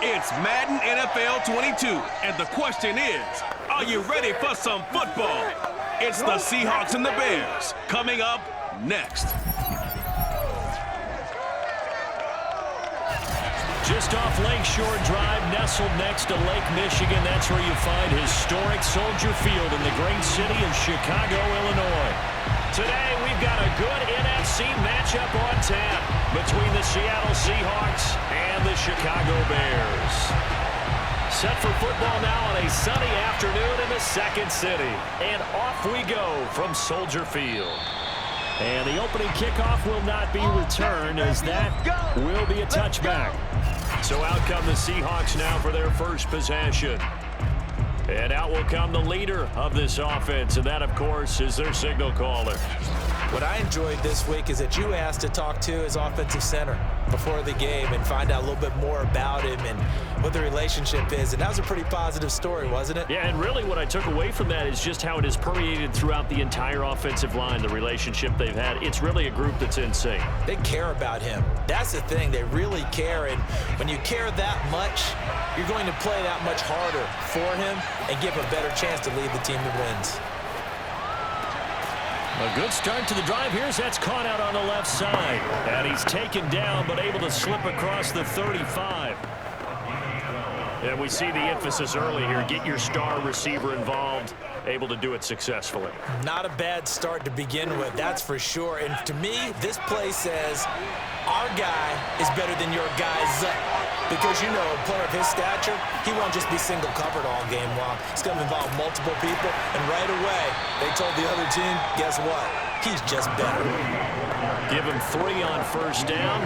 It's Madden NFL 22, and the question is, are you ready for some football? It's the Seahawks and the Bears, coming up next. Just off Lakeshore Drive, nestled next to Lake Michigan. That's where you find historic Soldier Field in the great city of Chicago, Illinois. Today, we've got a good NFC matchup on tap between the Seattle Seahawks and the Chicago Bears. Set for football now on a sunny afternoon in the second city. And off we go from Soldier Field. And the opening kickoff will not be returned, as that will be a touchback. So out come the Seahawks now for their first possession. And out will come the leader of this offense, and that, of course, is their signal caller. What I enjoyed this week is that you asked to talk to his offensive center before the game and find out a little bit more about him and what the relationship is. And that was a pretty positive story, wasn't it? Yeah, and really what I took away from that is just how it has permeated throughout the entire offensive line, the relationship they've had. It's really a group that's in sync. They care about him. That's the thing. They really care. And when you care that much, you're going to play that much harder for him and give him a better chance to lead the team to wins. A good start to the drive. That's caught out on the left side. And he's taken down, but able to slip across the 35. And we see the emphasis early here. Get your star receiver involved. Able to do it successfully. Not a bad start to begin with, that's for sure. And to me, this play says our guy is better than your guy's. Because, you know, a player of his stature, he won't just be single covered all game long. It's going to involve multiple people. And right away, they told the other team, guess what? He's just better. Give him 3 on first down.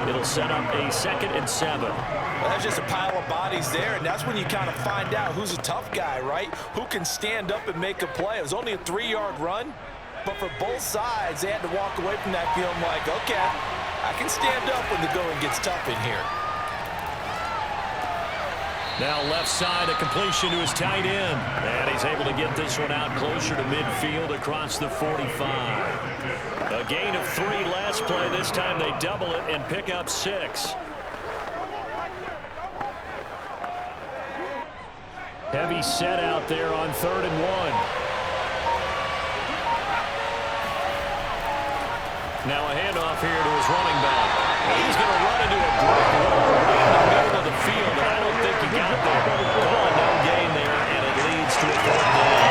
It'll set up a 2nd and 7. Well, that's just a pile of bodies there, and that's when you kind of find out who's a tough guy, right? Who can stand up and make a play. It was only a 3-yard run, but for both sides, they had to walk away from that feeling like, okay, I can stand up when the going gets tough in here. Now left side, a completion to his tight end. And he's able to get this one out closer to midfield across the 45. A gain of 3 last play. This time they double it and pick up 6. Heavy set out there on 3rd and 1. Now a handoff here to his running back. He's going to run into a brick wall in the middle of the field. I don't think he got there. No gain there, and it leads to a 4th down.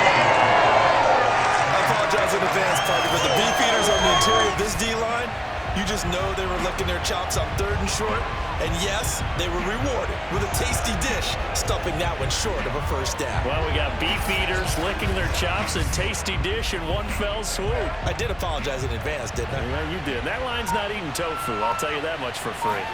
I apologize in advance, Parker, but the beefeaters on the interior of this D-line, you just know they were licking their chops on 3rd and short. And yes, they were rewarded with a tasty dish, stuffing that one short of a 1st down. Well, we got beefeaters licking their chops and tasty dish in one fell swoop. I did apologize in advance, didn't I? Yeah, you did. That line's not eating tofu, I'll tell you that much for free.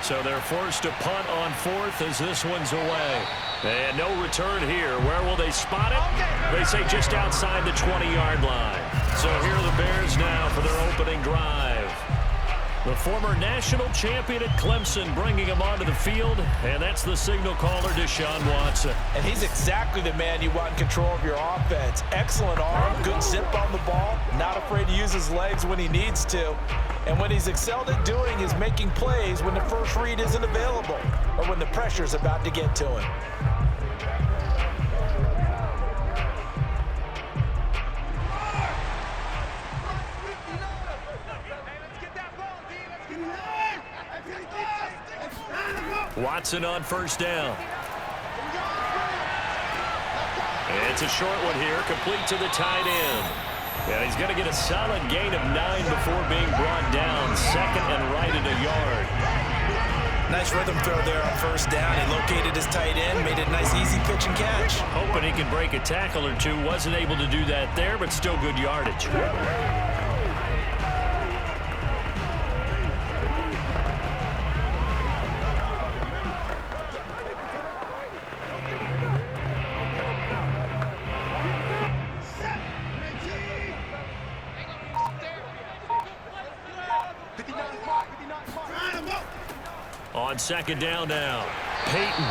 So they're forced to punt on 4th as this one's away. And no return here. Where will they spot it? They say just outside the 20-yard line. So here are the Bears now for their opening drive. The former national champion at Clemson bringing him onto the field, and that's the signal caller, Deshaun Watson. And he's exactly the man you want in control of your offense. Excellent arm, good zip on the ball, not afraid to use his legs when he needs to. And what he's excelled at doing is making plays when the first read isn't available or when the pressure's about to get to him. Watson on first down. It's a short one here, complete to the tight end. And he's going to get a solid gain of 9 before being brought down. 2nd and right at a yard. Nice rhythm throw there on first down. He located his tight end, made it a nice easy pitch and catch. Hoping he could break a tackle or two. Wasn't able to do that there, but still good yardage. On 2nd down now, Payton.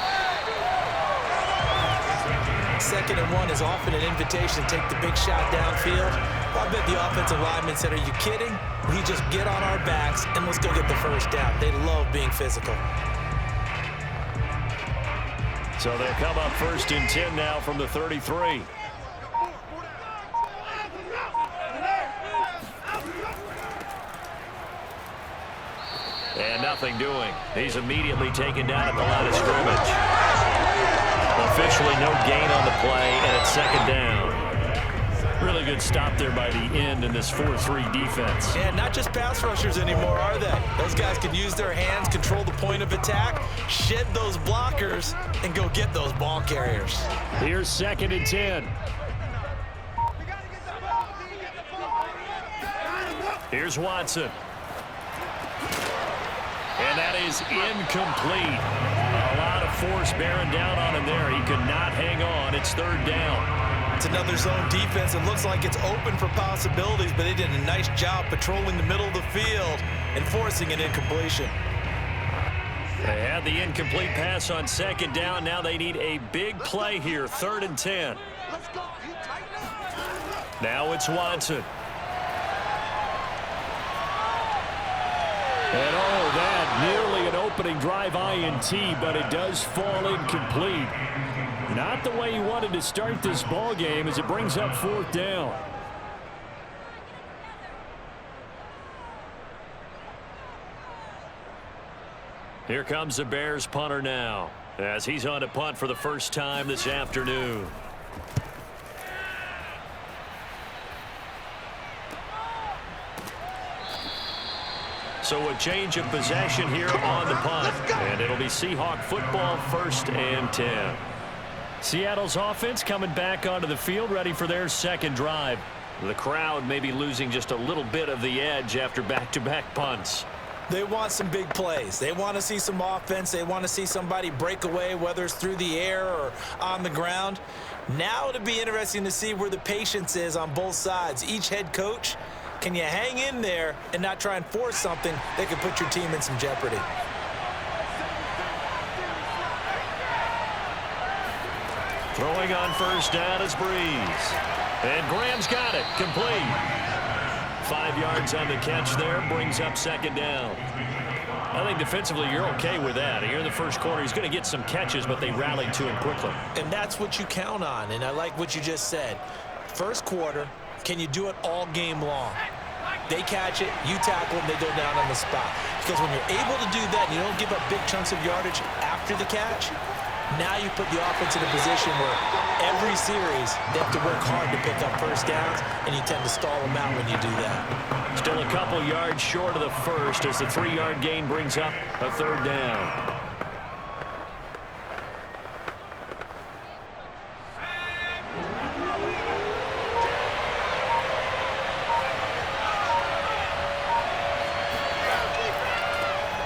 2nd and 1 is often an invitation to take the big shot downfield. Well, I bet the offensive lineman said, are you kidding? We just get on our backs and let's go get the 1st down. They love being physical. So they'll come up 1st and 10 now from the 33. And nothing doing. He's immediately taken down at the line of scrimmage. Officially no gain on the play, and it's 2nd down. Really good stop there by the end in this 4-3 defense. Yeah, not just pass rushers anymore, are they? Those guys can use their hands, control the point of attack, shed those blockers, and go get those ball carriers. Here's 2nd and 10. Here's Watson. And that is incomplete. A lot of force bearing down on him there. He could not hang on. It's 3rd down. It's another zone defense. It looks like it's open for possibilities, but they did a nice job patrolling the middle of the field and forcing an incompletion. They had the incomplete pass on 2nd down. Now they need a big play here. 3rd and 10. Now it's Watson. And oh, that nearly an opening drive INT, but it does fall incomplete. Not the way he wanted to start this ball game as it brings up 4th down. Here comes the Bears punter now as he's on to punt for the first time this afternoon. So a change of possession here on the punt. And it'll be Seahawk football 1st and 10. Seattle's offense coming back onto the field, ready for their 2nd drive. The crowd may be losing just a little bit of the edge after back-to-back punts. They want some big plays. They want to see some offense. They want to see somebody break away, whether it's through the air or on the ground. Now it'll be interesting to see where the patience is on both sides. Each head coach, can you hang in there and not try and force something that could put your team in some jeopardy? Throwing on 1st down is Brees. And Graham's got it. Complete. 5 yards on the catch there. Brings up 2nd down. I think defensively you're okay with that. Here in the first quarter, he's going to get some catches, but they rallied to him quickly. And that's what you count on. And I like what you just said. First quarter, can you do it all game long? They catch it, you tackle them, they go down on the spot. Because when you're able to do that and you don't give up big chunks of yardage after the catch, now you put the offense in a position where every series they have to work hard to pick up 1st downs, and you tend to stall them out when you do that. Still a couple yards short of the first as the 3-yard gain brings up a 3rd down.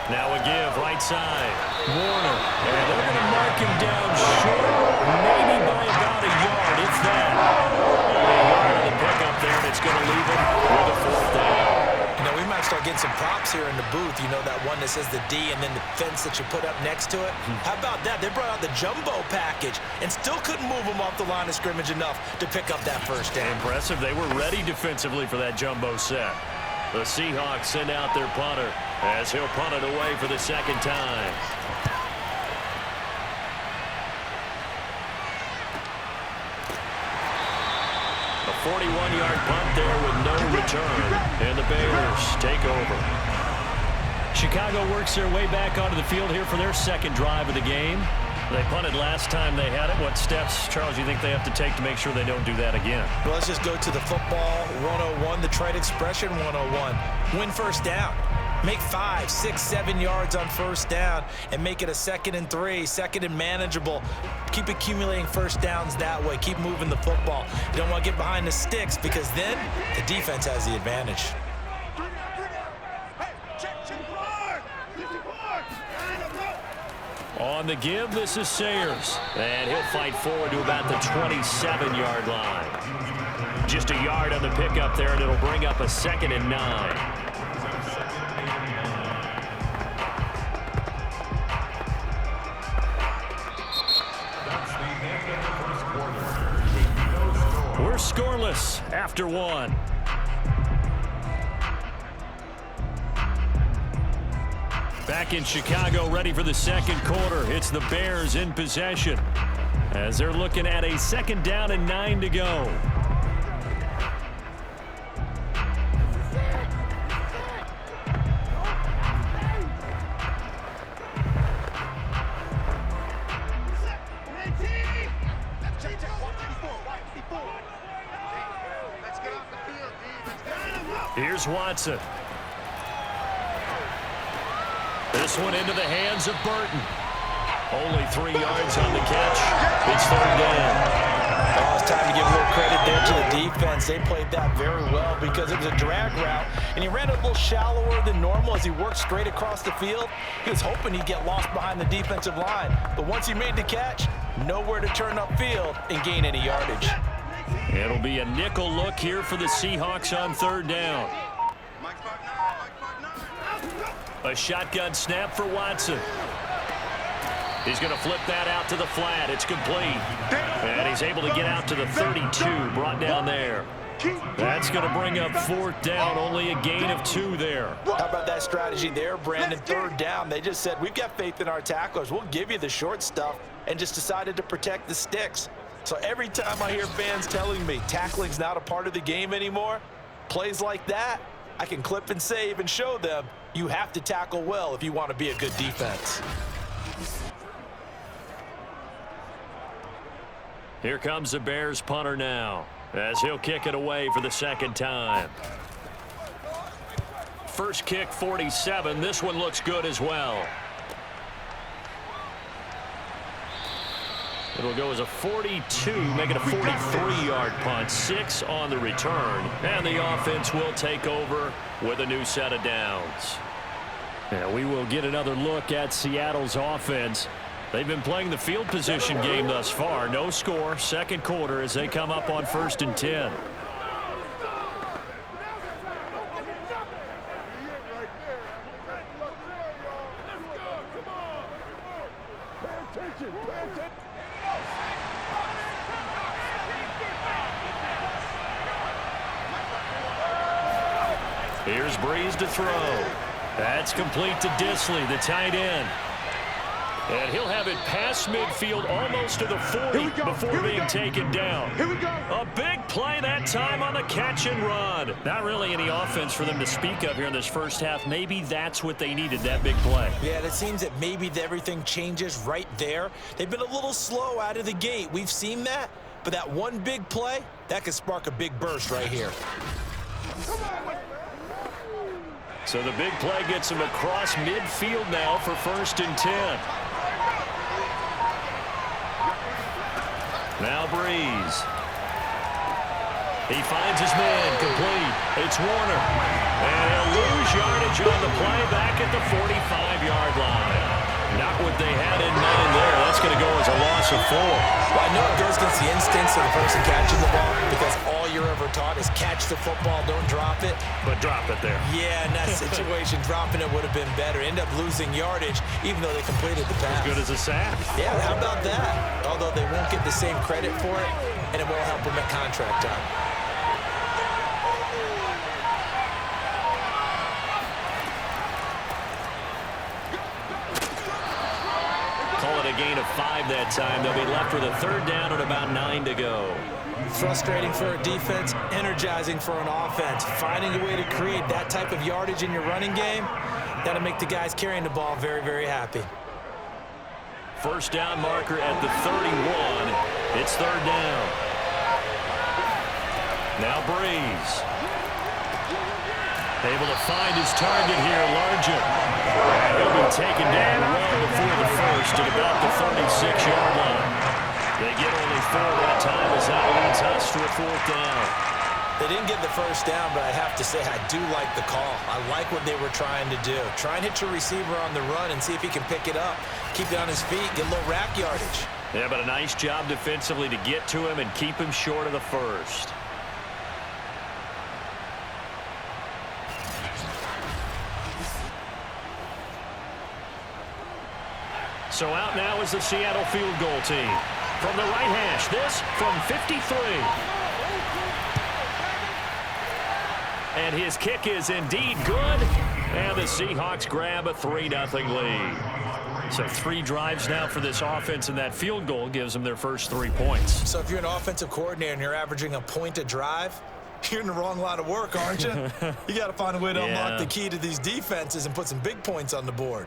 Now a give right side. Warner. And they're going to mark him down short, maybe by about a yard, if that. A yard on the pickup there, and it's going to leave him with a 4th down. You know, we might start getting some props here in the booth. You know, that one that says the D and then the fence that you put up next to it? How about that? They brought out the jumbo package and still couldn't move them off the line of scrimmage enough to pick up that 1st down. Impressive. They were ready defensively for that jumbo set. The Seahawks send out their punter as he'll punt it away for the 2nd time. A 41-yard punt there with no return, and the Bears take over. Chicago works their way back onto the field here for their 2nd drive of the game. They punted last time they had it. What steps, Charles, you think they have to take to make sure they don't do that again? Well, let's just go to the football 101, the trade expression 101. Win 1st down. Make 5, 6, 7 yards on 1st down and make it a 2nd and 3, 2nd and manageable. Keep accumulating 1st downs that way. Keep moving the football. You don't want to get behind the sticks because then the defense has the advantage. On the give, this is Sayers. And he'll fight forward to about the 27-yard line. Just a yard on the pickup there, and it'll bring up a 2nd and 9. We're scoreless after 1. back in Chicago, ready for the second quarter. It's the Bears in possession as they're looking at a 2nd down and 9 to go. Here's Watson. This one into the hands of Burton. Only 3 yards on the catch. It's 3rd down. Oh, it's time to give a little credit there to the defense. They played that very well because it was a drag route, and he ran a little shallower than normal as he worked straight across the field. He was hoping he'd get lost behind the defensive line, but once he made the catch, nowhere to turn upfield and gain any yardage. It'll be a nickel look here for the Seahawks on 3rd down. A shotgun snap for Watson. He's going to flip that out to the flat. It's complete. And he's able to get out to the 32, brought down there. That's going to bring up 4th down, only a gain of 2 there. How about that strategy there, Brandon? 3rd down, they just said, we've got faith in our tacklers. We'll give you the short stuff, and just decided to protect the sticks. So every time I hear fans telling me tackling's not a part of the game anymore, plays like that, I can clip and save and show them you have to tackle well if you want to be a good defense. Here comes the Bears punter now as he'll kick it away for the 2nd time. First kick, 47. This one looks good as well. It'll go as a 42, make it a 43-yard punt. 6 on the return, and the offense will take over with a new set of downs. And we will get another look at Seattle's offense. They've been playing the field position game thus far. No score, 2nd quarter as they come up on 1st and 10. Here's Brees to throw. That's complete to Disley, the tight end. And he'll have it past midfield almost to the 40 before being taken down. A big play that time on the catch and run. Not really any offense for them to speak of here in this first half. Maybe that's what they needed, that big play. Yeah, it seems that maybe everything changes right there. They've been a little slow out of the gate. We've seen that. But that one big play, that could spark a big burst right here. So the big play gets him across midfield now for 1st and 10. Now Brees. He finds his man, complete. It's Warner. And he'll lose yardage on the play back at the 45-yard line. Not what they had in mind there. That's going to go as a loss of 4. Well, I know it goes against the instincts of the person catching the ball because all you're ever taught is catch the football, don't drop it. But drop it there. Yeah, in that situation, dropping it would have been better. End up losing yardage even though they completed the pass. As good as a sack. Yeah, how about that? Although they won't get the same credit for it, and it won't help them at contract time. A gain of 5 that time. They'll be left with a 3rd down and about 9 to go. Frustrating for a defense, energizing for an offense. Finding a way to create that type of yardage in your running game, that'll make the guys carrying the ball very, very happy. 1st down marker at the 31. It's 3rd down. Now Brees. Able to find his target here, Largent. And he'll be taken down well before the first at about the 36-yard line. They get only 4 that time as that leads us to a 4th down. They didn't get the 1st down, but I have to say I do like the call. I like what they were trying to do. Try and hit your receiver on the run and see if he can pick it up. Keep it on his feet, get a little rack yardage. Yeah, but a nice job defensively to get to him and keep him short of the first. So out now is the Seattle field goal team. From the right hash, this from 53. And his kick is indeed good. And the Seahawks grab a 3-0 lead. So 3 drives now for this offense, and that field goal gives them their first 3 points. So if you're an offensive coordinator and you're averaging a point a drive, you're in the wrong line of work, aren't you? You got to find a way to unlock the key to these defenses and put some big points on the board.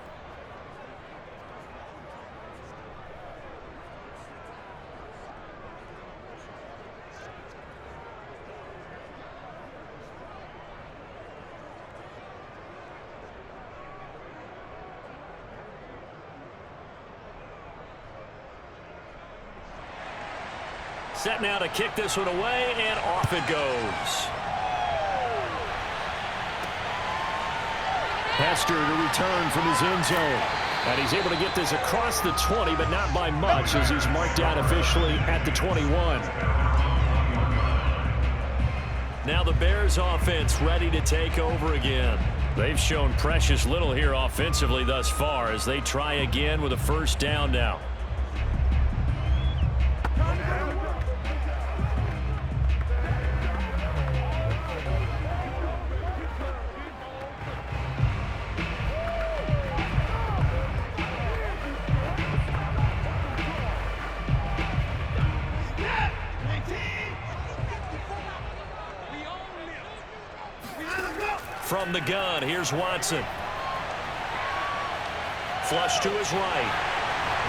Set now to kick this one away, and off it goes. Hester to return from his end zone. And he's able to get this across the 20, but not by much, as he's marked down officially at the 21. Now the Bears offense ready to take over again. They've shown precious little here offensively thus far as they try again with a first down now. From the gun, here's Watson. Flush to his right.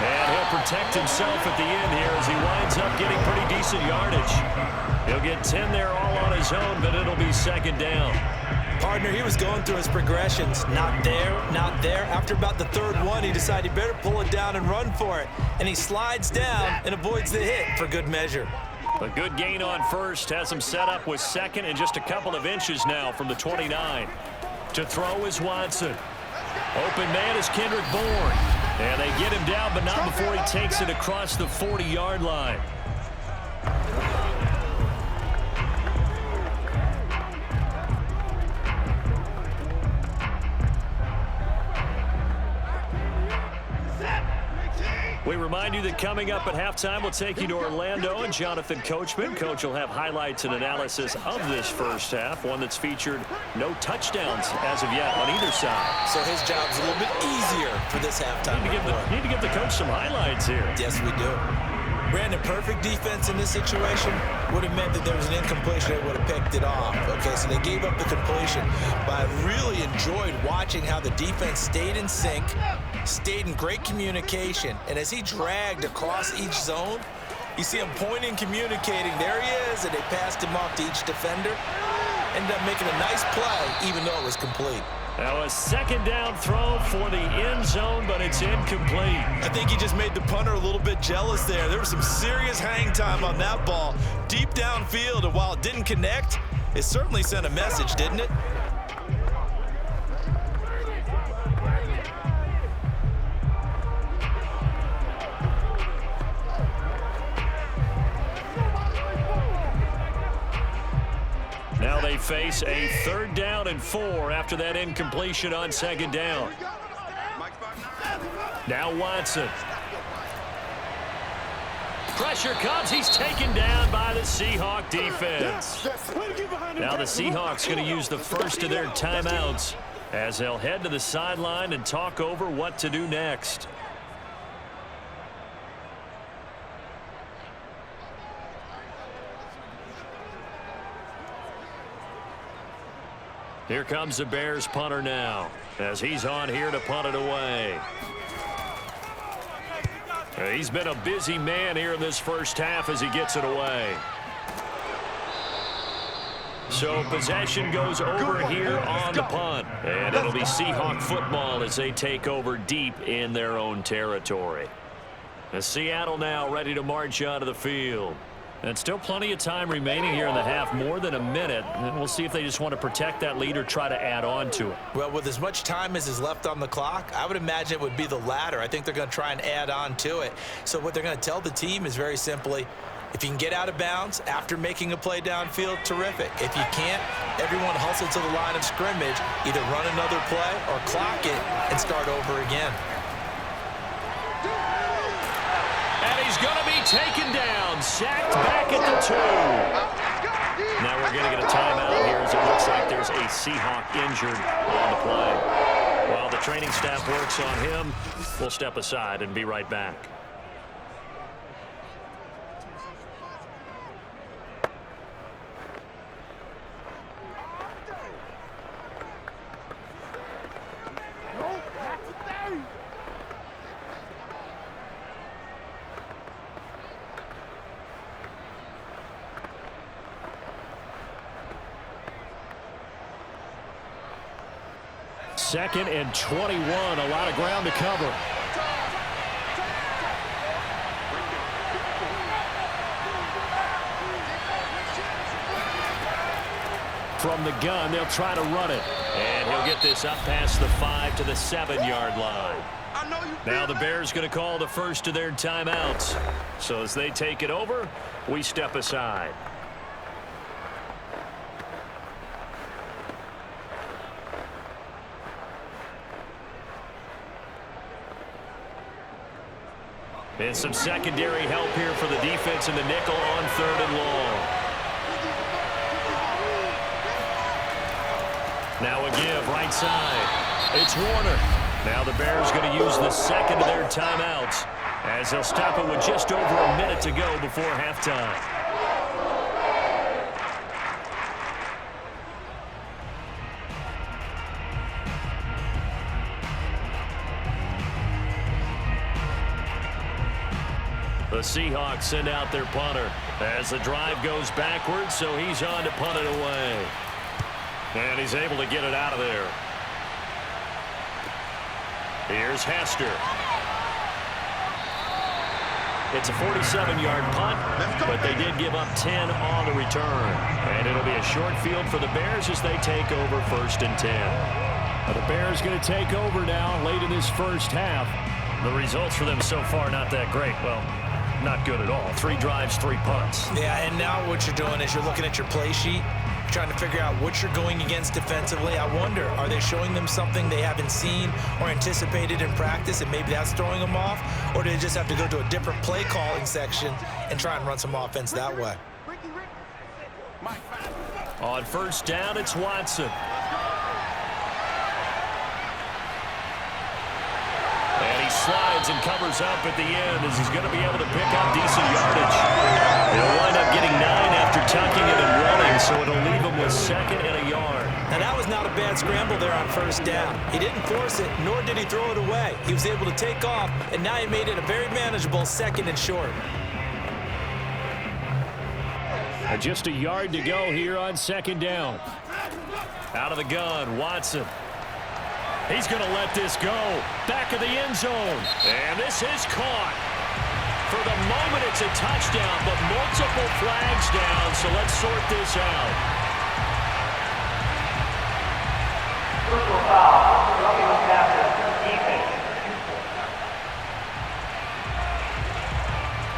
And he'll protect himself at the end here as he winds up getting pretty decent yardage. He'll get 10 there all on his own, but it'll be second down. Partner, he was going through his progressions. Not there, not there. After about the third one, he decided he better pull it down and run for it. And he slides down and avoids the hit for good measure. A good gain on first has him set up with second and just a couple of inches now from the 29. To throw is Watson. Open man is Kendrick Bourne. And they get him down, but not before he takes it across the 40-yard line. We remind you that coming up at halftime, we'll take you to Orlando and Jonathan Coachman. Coach will have highlights and analysis of this first half, one that's featured no touchdowns as of yet on either side. So his job's a little bit easier for this halftime. Need to give the coach some highlights here. Yes, we do. Brandon, perfect defense in this situation would have meant that there was an incompletion. They would have picked it off. Okay, so they gave up the completion. But I really enjoyed watching how the defense stayed in sync, stayed in great communication. And as he dragged across each zone, you see him pointing, communicating. There he is, and they passed him off to each defender. Ended up making a nice play, even though it was complete. Now a second down throw for the end zone, but it's incomplete. I think he just made the punter a little bit jealous there. There was some serious hang time on that ball, deep downfield, and while it didn't connect, it certainly sent a message, didn't it? Now they face a 3rd down and 4 after that incompletion on second down. Now Watson. Pressure comes. He's taken down by the Seahawk defense. Now the Seahawks going to use the first of their timeouts as they'll head to the sideline and talk over what to do next. Here comes the Bears punter now as he's on here to punt it away. He's been a busy man here in this first half as he gets it away. So possession goes over here on the punt. And it'll be Seahawk football as they take over deep in their own territory. And Seattle now ready to march out of the field. And still plenty of time remaining here in the half, more than a minute. And we'll see if they just want to protect that lead or try to add on to it. Well, with as much time as is left on the clock, I would imagine it would be the latter. I think they're going to try and add on to it. So what they're going to tell the team is very simply, if you can get out of bounds after making a play downfield, terrific. If you can't, everyone hustle to the line of scrimmage, either run another play or clock it and start over again. And he's going to be taken down, sacked back at the 2. Now we're going to get a timeout here as it looks like there's there's a Seahawk injured on the play. While the training staff works on him, we'll step aside and be right back. Second and 21, a lot of ground to cover. From the gun, they'll try to run it. And he'll get this up past the 5 to the 7-yard line. Now the Bears going to call the first of their timeouts. So as they take it over, we step aside. And some secondary help here for the defense in the nickel on 3rd and long. Now a give right side. It's Wagner. Now the Bears going to use the second of their timeouts as they'll stop it with just over a minute to go before halftime. The Seahawks send out their punter as the drive goes backwards, so he's on to punt it away. And he's able to get it out of there. Here's Hester. It's a 47-yard punt, but they did give up 10 on the return. And it'll be a short field for the Bears as they take over 1st and 10. Well, the Bears going to take over now late in this first half. The results for them so far not that great. Well, not good at all. 3 drives, 3 punts. Yeah, and now what you're doing is you're looking at your play sheet, trying to figure out what you're going against defensively. I wonder, are they showing them something they haven't seen or anticipated in practice, and maybe that's throwing them off? Or do they just have to go to a different play calling section and try and run some offense that way? On 1st down, it's Watson. And he slides and covers up at the end as he's going to be able to pick up decent yardage. He'll wind up getting 9 after tucking it and running, so it'll leave him with 2nd and a yard. Now that was not a bad scramble there on 1st down. He didn't force it, nor did he throw it away. He was able to take off, and now he made it a very manageable 2nd and short. Just a yard to go here on 2nd down. Out of the gun, Watson. He's going to let this go. Back of the end zone. And this is caught. For the moment, it's a touchdown, but multiple flags down, so let's sort this out. Personal foul, roughing the passer, defense.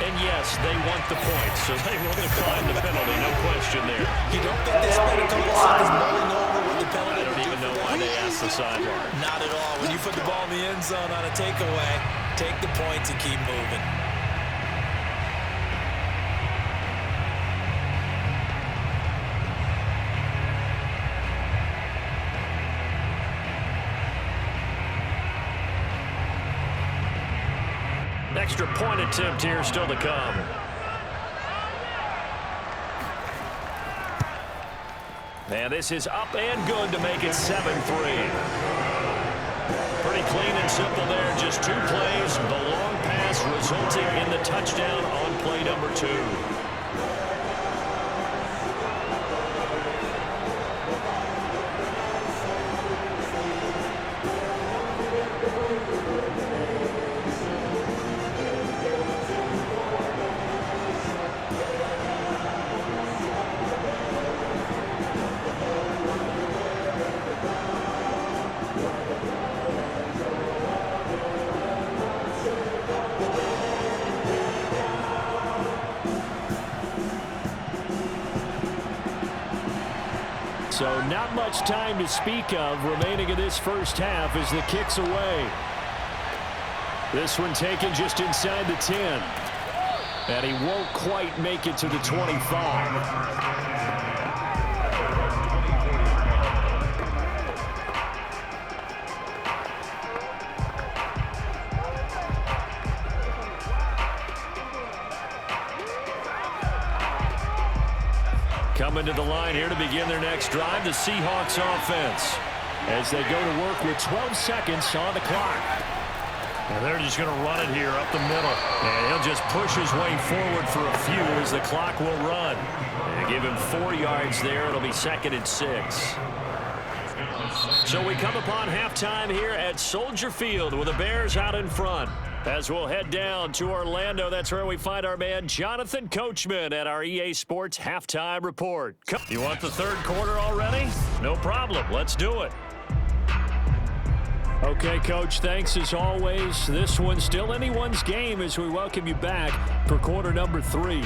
And yes, they want the points, so they will decline the penalty, no question there. You don't think they spent a couple seconds mulling over what the penalty? I don't even know why they asked the sideline. Not at all. When you put the ball in the end zone on a takeaway, take the points and keep moving. Extra point attempt here still to come. And this is up and good to make it 7-3. Pretty clean and simple there. Just 2 plays. The long pass resulting in the touchdown on play number 2. So not much time to speak of remaining in this first half as the kick's away. This one taken just inside the 10. And he won't quite make it to the 25. Coming to the line here to begin their next drive, the Seahawks offense, as they go to work with 12 seconds on the clock. And they're just going to run it here up the middle. And he'll just push his way forward for a few as the clock will run. And give him 4 yards there. It'll be 2nd and 6. So we come upon halftime here at Soldier Field with the Bears out in front. As we'll head down to Orlando, that's where we find our man Jonathan Coachman at our EA Sports Halftime Report. You want the third quarter already? No problem. Let's do it. Okay, Coach, thanks as always. This one's still anyone's game as we welcome you back for quarter number 3.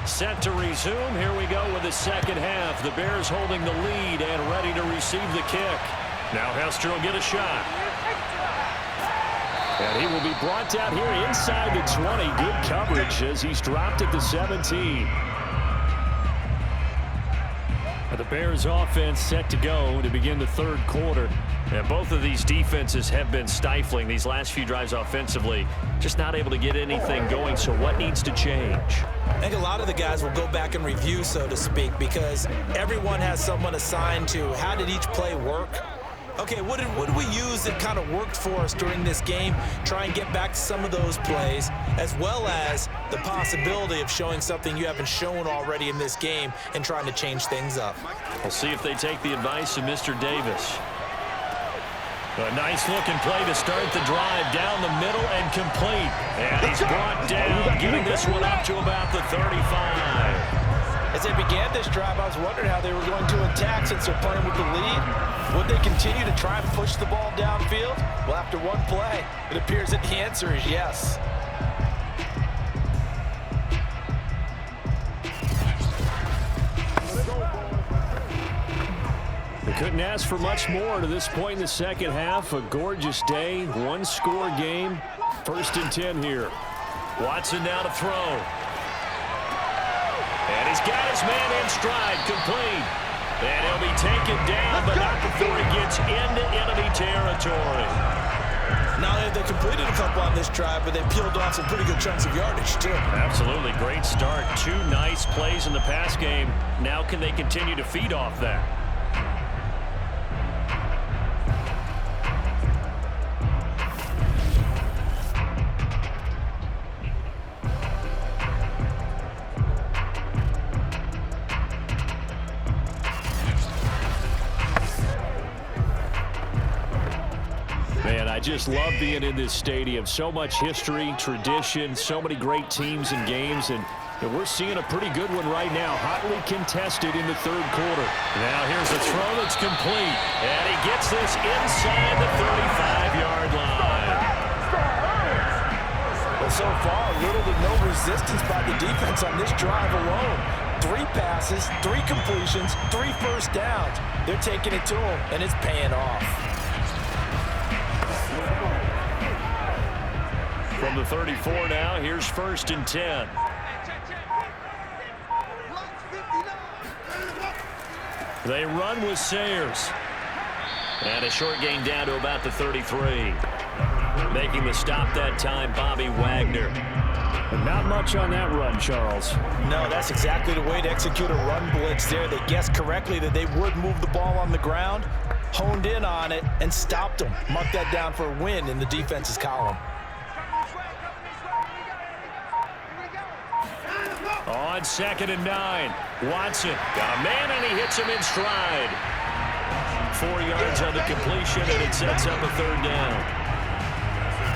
Set to resume. Here we go with the second half. The Bears holding the lead and ready to receive the kick. Now Hester will get a shot. And he will be brought down here inside the 20. Good coverage as he's dropped at the 17. The Bears offense set to go to begin the third quarter. And both of these defenses have been stifling these last few drives offensively. Just not able to get anything going, so what needs to change? I think a lot of the guys will go back and review, so to speak, because everyone has someone assigned to how did each play work. Okay, what did we use that kind of worked for us during this game? Try and get back to some of those plays, as well as the possibility of showing something you haven't shown already in this game and trying to change things up. We'll see if they take the advice of Mr. Davis. A nice-looking play to start the drive down the middle and complete. And he's brought down, getting this one up to about the 35. As they began this drive, I was wondering how they were going to attack since they're playing with the lead. Would they continue to try and push the ball downfield? Well, after one play, it appears that the answer is yes. They couldn't ask for much more to this point in the second half. A gorgeous day, one-score game. 1st and 10 here. Watson now to throw. And he's got his man in stride, complete. And he'll be taken down, but not before he gets into enemy territory. Now they completed a couple on this drive, but they peeled off some pretty good chunks of yardage, too. Absolutely. Great start. 2 nice plays in the pass game. Now can they continue to feed off that? I just love being in this stadium. So much history, tradition, so many great teams and games, and we're seeing a pretty good one right now. Hotly contested in the third quarter. Now here's a throw that's complete, and he gets this inside the 35-yard line. Well, so far, little to no resistance by the defense on this drive alone. 3 passes, 3 completions, 3 first downs. They're taking it to him, and it's paying off. From the 34 now, here's 1st and 10. They run with Sayers. And a short gain down to about the 33. Making the stop that time, Bobby Wagner. Not much on that run, Charles. No, that's exactly the way to execute a run blitz there. They guessed correctly that they would move the ball on the ground, honed in on it, and stopped them. Mark that down for a win in the defense's column. On 2nd and 9, Watson got a man, and he hits him in stride. 4 yards on the completion, and it sets up a 3rd down.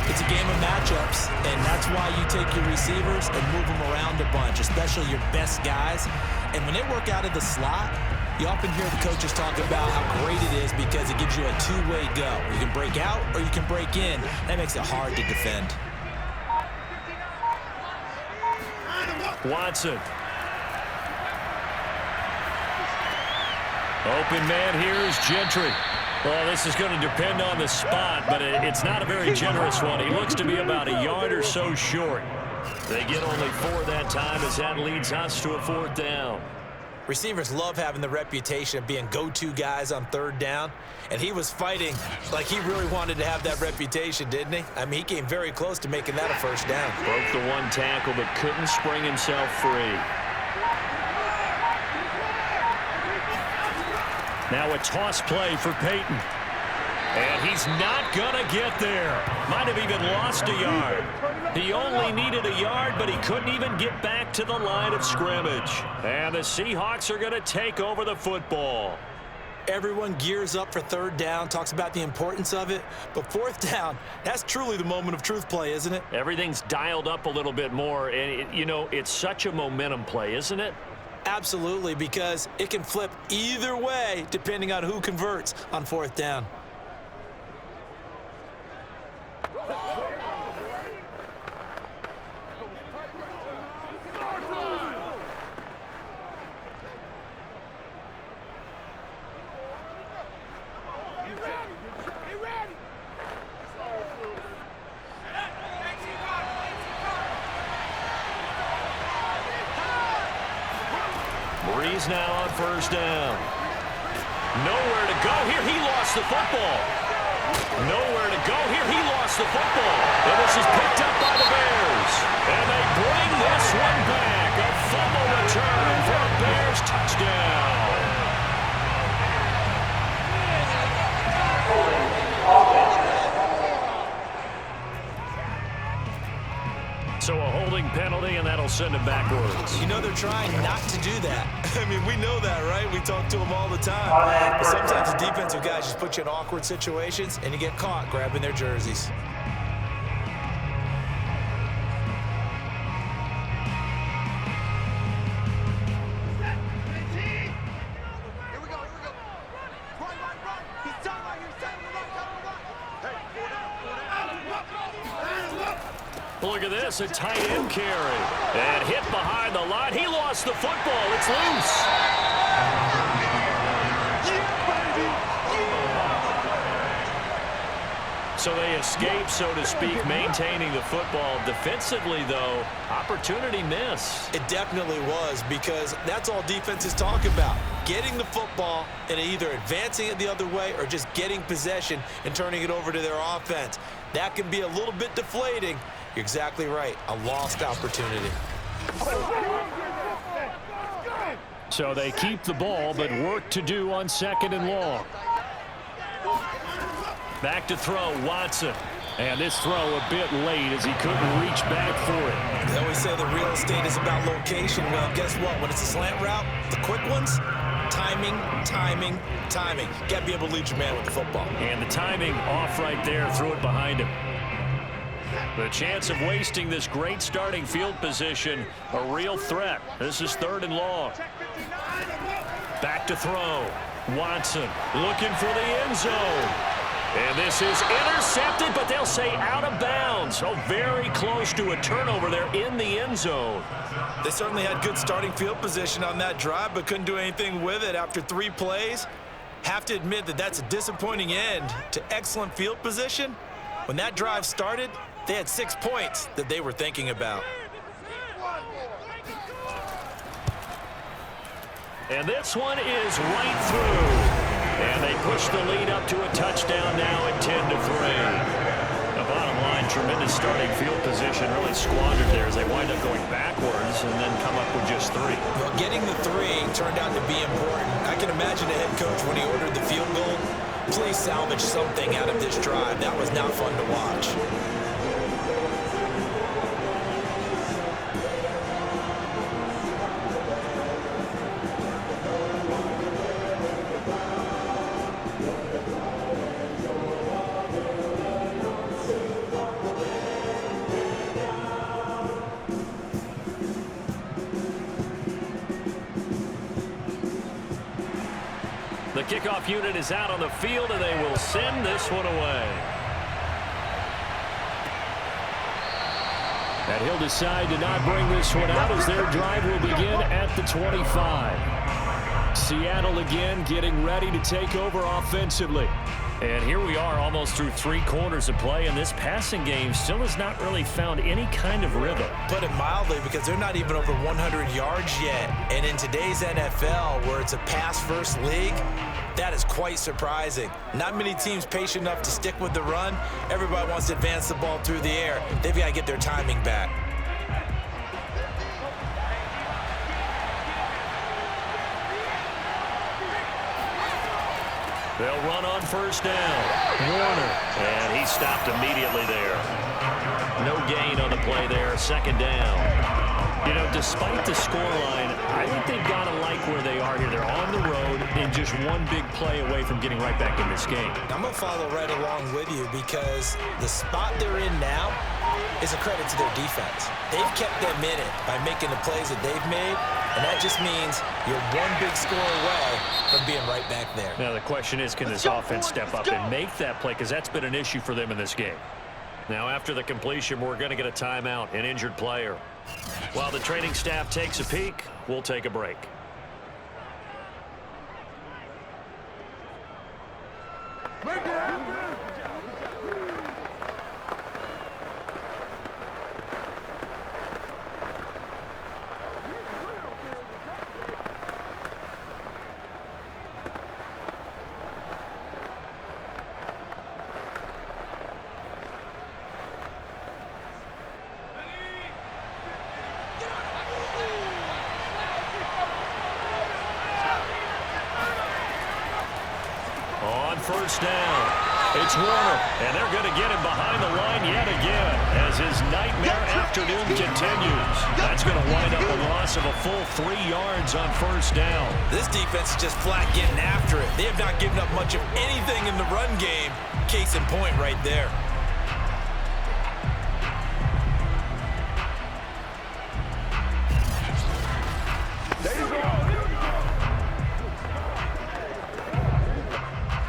It's a game of matchups, and that's why you take your receivers and move them around a bunch, especially your best guys. And when they work out of the slot, you often hear the coaches talk about how great it is because it gives you a 2-way go. You can break out or you can break in. That makes it hard to defend. Watson. Open man here is Gentry. Well, this is going to depend on the spot, but it's not a very generous one. He looks to be about a yard or so short. They get only 4 that time as that leads us to a 4th down. Receivers love having the reputation of being go-to guys on 3rd down, and he was fighting like he really wanted to have that reputation, didn't he? I mean, he came very close to making that a 1st down. Broke the 1 tackle, but couldn't spring himself free. Now a toss play for Payton. And he's not going to get there. Might have even lost a yard. He only needed a yard, but he couldn't even get back to the line of scrimmage. And the Seahawks are going to take over the football. Everyone gears up for 3rd down, talks about the importance of it. But 4th down, that's truly the moment of truth play, isn't it? Everything's dialed up a little bit more. And, you know, it's such a momentum play, isn't it? Absolutely, because it can flip either way depending on who converts on 4th down. Brees now on 1st down. Nowhere to go here. He lost the football. Nowhere to go here. He lost the football. And this is picked up by the Bears. And they bring this one back. A fumble return for a Bears touchdown. So a holding penalty, and that'll send him backwards. You know they're trying not to do that. I mean, we know that, right? We talk to them all the time. But sometimes the defensive guys just put you in awkward situations, and you get caught grabbing their jerseys. Look at this, a tight end carry. And hit behind the line. He lost the football. It's loose. So they escape, so to speak, maintaining the football. Defensively, though, opportunity miss. It definitely was, because that's all defenses talk about. Getting the football and either advancing it the other way or just getting possession and turning it over to their offense. That can be a little bit deflating. You're exactly right. A lost opportunity. So they keep the ball, but work to do on 2nd and long. Back to throw, Watson. And this throw a bit late as he couldn't reach back for it. They always say the real estate is about location. Well, guess what? When it's a slant route, the quick ones, timing, timing, timing. You got to be able to lead your man with the football. And the timing off right there, threw it behind him. The chance of wasting this great starting field position, a real threat. This is 3rd and long. Back to throw. Watson looking for the end zone. And this is intercepted, but they'll say out of bounds. So very close to a turnover there in the end zone. They certainly had good starting field position on that drive, but couldn't do anything with it after 3 plays. Have to admit that that's a disappointing end to excellent field position. When that drive started, they had 6 points that they were thinking about. And this one is right through. And they push the lead up to a touchdown now at 10-3. The bottom line, tremendous starting field position, really squandered there as they wind up going backwards and then come up with just 3. Well, getting the 3 turned out to be important. I can imagine the head coach when he ordered the field goal. Please salvage something out of this drive. That was not fun to watch. The kickoff unit is out on the field, and they will send this one away. And he'll decide to not bring this one out as their drive will begin at the 25. Seattle again getting ready to take over offensively. And here we are almost through 3 quarters of play, and this passing game still has not really found any kind of rhythm. Put it mildly, because they're not even over 100 yards yet. And in today's NFL, where it's a pass-first league, that is quite surprising. Not many teams patient enough to stick with the run. Everybody wants to advance the ball through the air. They've got to get their timing back. They'll run on first down. Warner. And he stopped immediately there. No gain on the play there. Second down. You know, despite the scoreline, I think they've got to like where they are here. They're on the road and just one big play away from getting right back in this game. I'm going to follow right along with you, because the spot they're in now is a credit to their defense. They've kept them in it by making the plays that they've made, and that just means you're one big score away from being right back there. Now the question is, can this offense step up and make that play, because that's been an issue for them in this game. Now after the completion, we're going to get a timeout, an injured player. While the training staff takes a peek, we'll take a break. First down. It's Warner, and they're going to get him behind the line yet again as his nightmare afternoon continues. That's going to wind up a loss of a full 3 yards on first down. This defense is just flat getting after it. They have not given up much of anything in the run game. Case in point right there.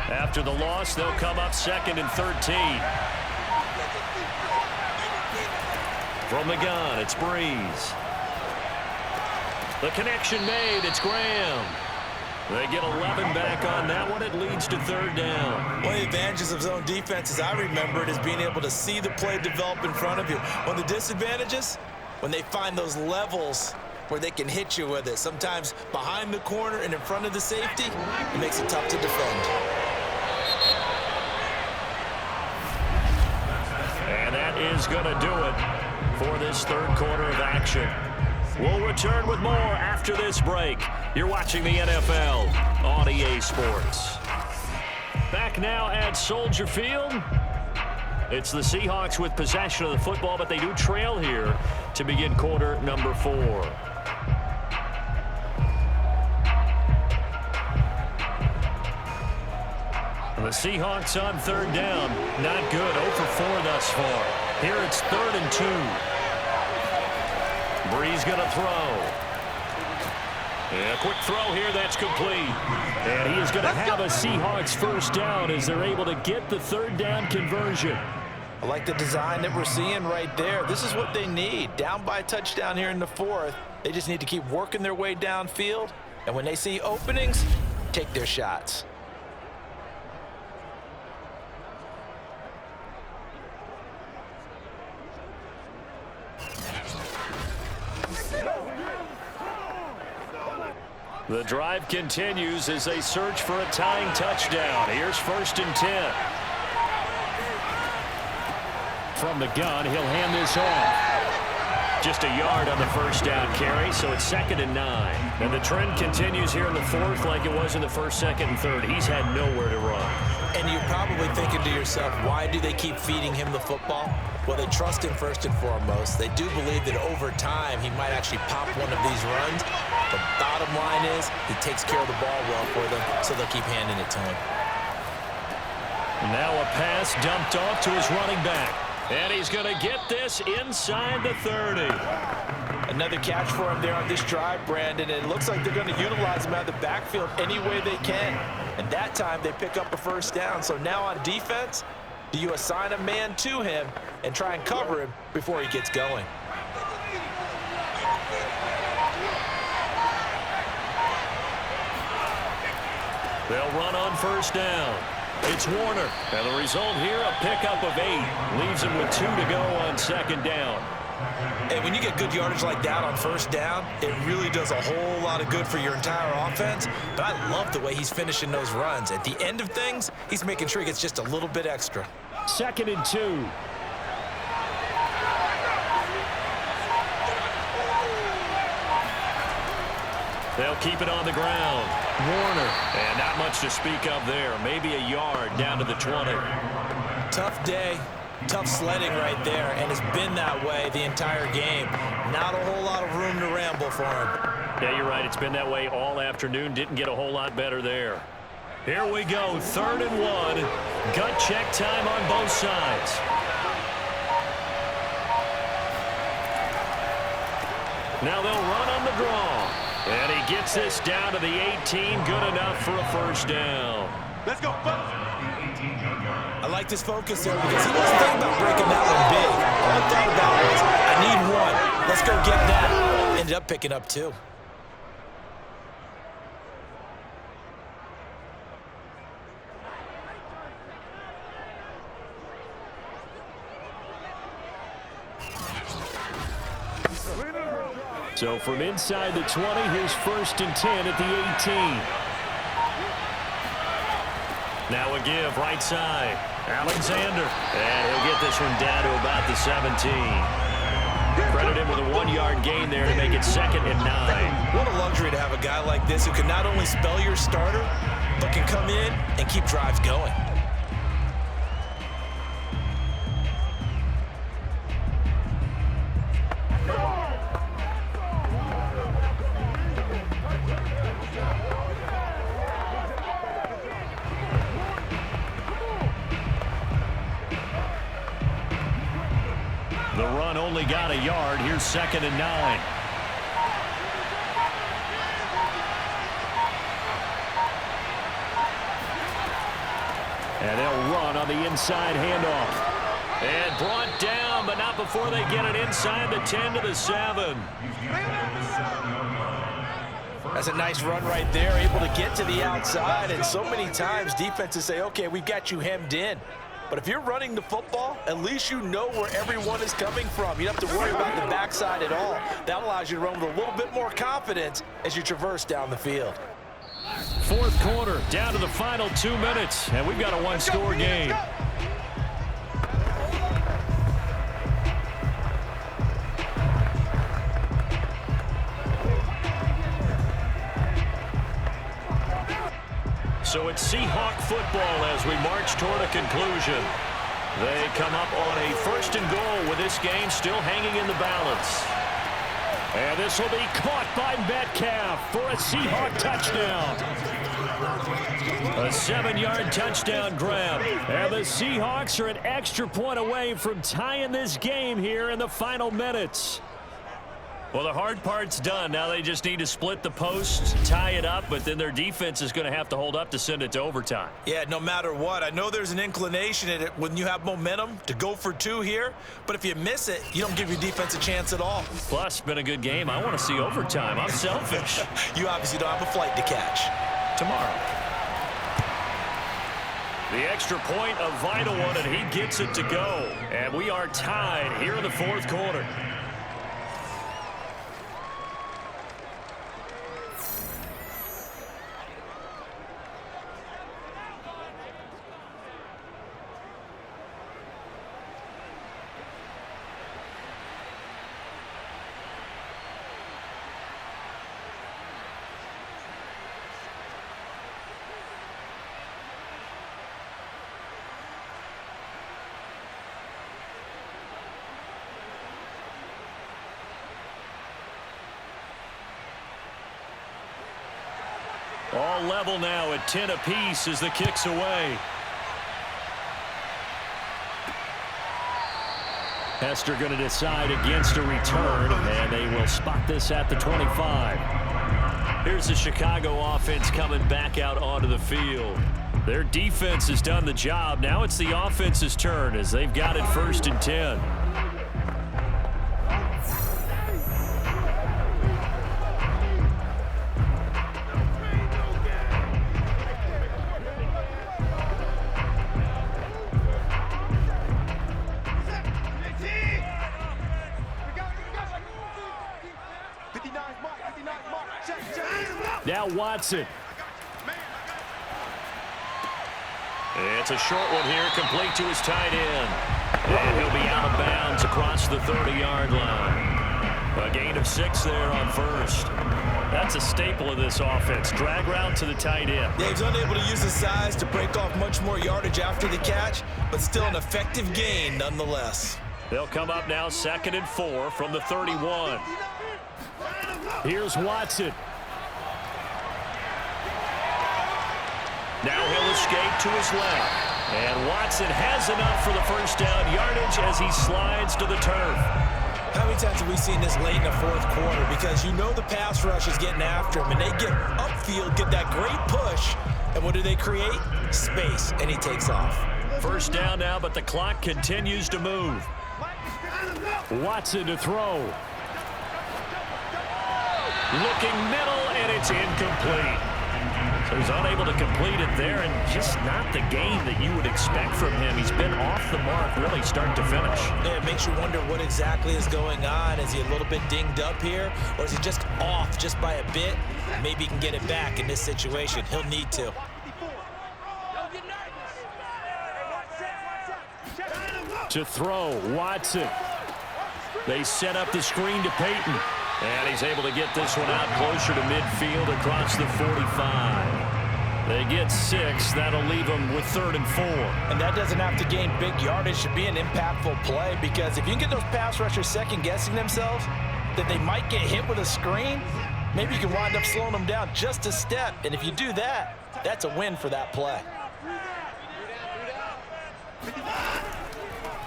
After the loss, they'll come up 2nd and 13. From the gun, it's Brees. The connection made, it's Graham. They get 11 back on that one. It leads to 3rd down. One of the advantages of zone defense, as I remember it, is being able to see the play develop in front of you. One of the disadvantages, when they find those levels where they can hit you with it. Sometimes behind the corner and in front of the safety, it makes it tough to defend. And that is going to do it for this 3rd quarter of action. We'll return with more after this break. You're watching the NFL on EA Sports. Back now at Soldier Field. It's the Seahawks with possession of the football, but they do trail here to begin quarter number 4. The Seahawks on 3rd down. Not good. 0 for 4 thus far. Here it's 3rd and 2. Brees going to throw. And a quick throw here. That's complete. And he is going to have a Seahawks first down as they're able to get the 3rd down conversion. I like the design that we're seeing right there. This is what they need. Down by a touchdown here in the 4th. They just need to keep working their way downfield. And when they see openings, take their shots. The drive continues as they search for a tying touchdown. Here's 1st and 10. From the gun, he'll hand this off. Just a yard on the first down carry, so it's 2nd and 9. And the trend continues here in the 4th like it was in the 1st, 2nd, and 3rd. He's had nowhere to run. And you're probably thinking to yourself, why do they keep feeding him the football? Well, they trust him first and foremost. They do believe that over time he might actually pop one of these runs. The bottom line is he takes care of the ball well for them, so they'll keep handing it to him. Now a pass dumped off to his running back. And he's going to get this inside the 30. Another catch for him there on this drive, Brandon. And it looks like they're going to utilize him out of the backfield any way they can. And that time they pick up a first down. So now on defense, do you assign a man to him and try and cover him before he gets going? They'll run on first down. It's Warner. And the result here, a pickup of 8. Leaves him with 2 to go on second down. And when you get good yardage like that on first down, it really does a whole lot of good for your entire offense. But I love the way he's finishing those runs. At the end of things, he's making sure he gets just a little bit extra. 2nd and 2. They'll keep it on the ground. Warner. And not much to speak of there. Maybe a yard down to the 20. Tough day. Tough sledding right there, and it's been that way the entire game. Not a whole lot of room to ramble for him. Yeah, you're right. It's been that way all afternoon. Didn't get a whole lot better there. Here we go. 3rd and 1. Gut check time on both sides. Now they'll run on the draw. And he gets this down to the 18. Good enough for a first down. Let's go. I like this focus there because he wasn't thinking about breaking that one big. All I thought about was, I need 1. Let's go get that. Ended up picking up 2. So from inside the 20, here's 1st and 10 at the 18. Now a give right side. Alexander. And he'll get this one down to about the 17. Credit him with a 1-yard gain there to make it 2nd and 9. What a luxury to have a guy like this who can not only spell your starter, but can come in and keep drives going. The run only got a yard. Here's 2nd and 9. And they'll run on the inside handoff. And brought down, but not before they get it inside the 10 to the 7. That's a nice run right there, able to get to the outside. And so many times defenses say, okay, we've got you hemmed in. But if you're running the football, at least you know where everyone is coming from. You don't have to worry about the backside at all. That allows you to run with a little bit more confidence as you traverse down the field. 4th quarter, down to the final 2 minutes, and we've got a 1-score game. So it's Seahawk football as we march toward a conclusion. They come up on a 1st and goal with this game still hanging in the balance. And this will be caught by Metcalf for a Seahawk touchdown. A 7-yard touchdown grab. And the Seahawks are an extra point away from tying this game here in the final minutes. Well, the hard part's done. Now they just need to split the posts, tie it up, but then their defense is going to have to hold up to send it to overtime. Yeah, no matter what. I know there's an inclination in it when you have momentum to go for 2 here, but if you miss it, you don't give your defense a chance at all. Plus, it's been a good game. I want to see overtime. I'm selfish. You obviously don't have a flight to catch. Tomorrow. The extra point, a vital one, and he gets it to go. And we are tied here in the 4th quarter. All level now at 10 apiece as the kick's away. Hester going to decide against a return, and they will spot this at the 25. Here's the Chicago offense coming back out onto the field. Their defense has done the job. Now it's the offense's turn as they've got it 1st and 10. Now Watson. It's a short one here, complete to his tight end. And he'll be out of bounds across the 30-yard line. A gain of 6 there on first. That's a staple of this offense. Drag route to the tight end. Yeah, he's unable to use his size to break off much more yardage after the catch, but still an effective gain nonetheless. They'll come up now 2nd and 4 from the 31. Here's Watson. Now he'll escape to his left. And Watson has enough for the first down yardage as he slides to the turf. How many times have we seen this late in the fourth quarter? Because you know the pass rush is getting after him, and they get upfield, get that great push, and what do they create? Space, and he takes off. First down now, but the clock continues to move. Watson to throw. Looking middle, and it's incomplete. So he's unable to complete it there, and just not the game that you would expect from him. He's been off the mark really start to finish. Yeah, it makes you wonder what exactly is going on. Is he a little bit dinged up here, or is he just off just by a bit? Maybe he can get it back in this situation. He'll need to. To throw, Watson. They set up the screen to Payton. And he's able to get this one out closer to midfield across the 45. They get 6. That'll leave them with 3rd and 4. And that doesn't have to gain big yardage to be an impactful play, because if you can get those pass rushers second-guessing themselves, that they might get hit with a screen, maybe you can wind up slowing them down just a step. And if you do that, that's a win for that play.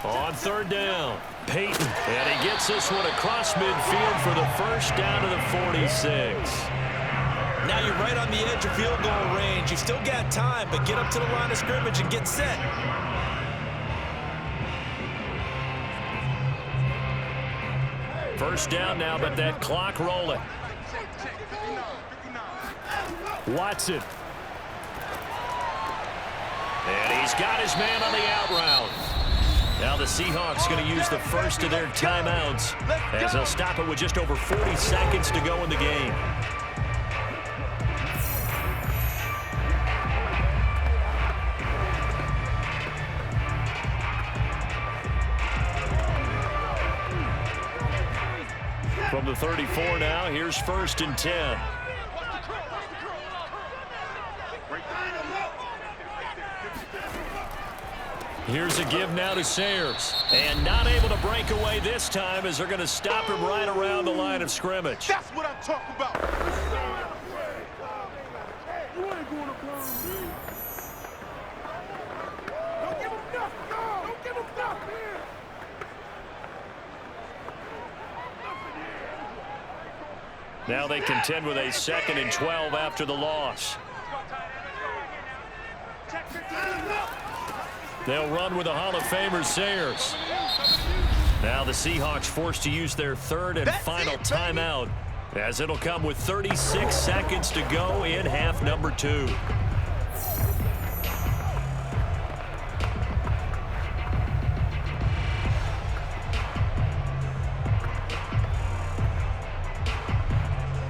On 3rd down, Payton. And he gets this one across midfield for the first down to the 46. Now you're right on the edge of field goal range. You've still got time, but get up to the line of scrimmage and get set. First down now, but that clock rolling. Watson. And he's got his man on the out route. Now the Seahawks going to use the first of their timeouts as they'll stop it with just over 40 seconds to go in the game. From the 34 now, here's 1st and 10. Here's a give now to Sayers. And not able to break away this time as they're going to stop him right around the line of scrimmage. That's what I'm talking about. You ain't going to burn me. Don't give him nothing. Don't give him nothing. Now they contend with a 2nd and 12 after the loss. They'll run with the Hall of Famer Sayers. Now the Seahawks forced to use their 3rd and final timeout, as it'll come with 36 seconds to go in half number 2.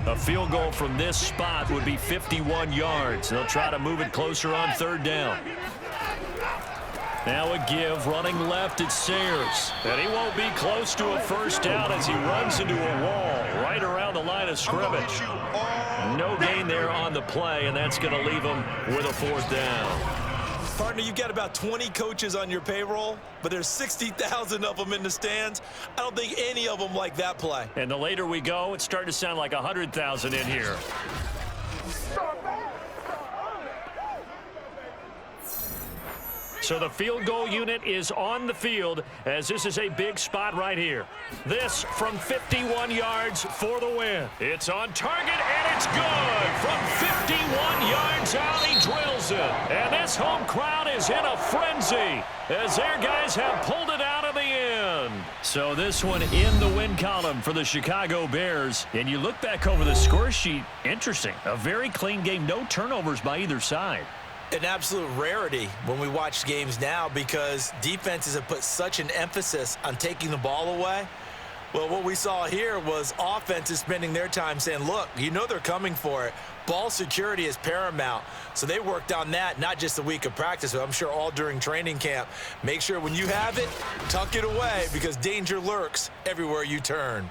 A field goal from this spot would be 51 yards. They'll try to move it closer on 3rd down. Now a give, running left, it's Sayers. And he won't be close to a first down as he runs into a wall right around the line of scrimmage. No gain there on the play, and that's going to leave him with a 4th down. Partner, you've got about 20 coaches on your payroll, but there's 60,000 of them in the stands. I don't think any of them like that play. And the later we go, it's starting to sound like 100,000 in here. So the field goal unit is on the field as this is a big spot right here. This from 51 yards for the win. It's on target and it's good. From 51 yards out, he drills it. And this home crowd is in a frenzy as their guys have pulled it out of the end. So this one in the win column for the Chicago Bears. And you look back over the score sheet, interesting. A very clean game, no turnovers by either side. An absolute rarity when we watch games now, because defenses have put such an emphasis on taking the ball away. Well, what we saw here was offenses spending their time saying, look, you know they're coming for it. Ball security is paramount. So they worked on that, not just a week of practice, but I'm sure all during training camp. Make sure when you have it, tuck it away because danger lurks everywhere you turn.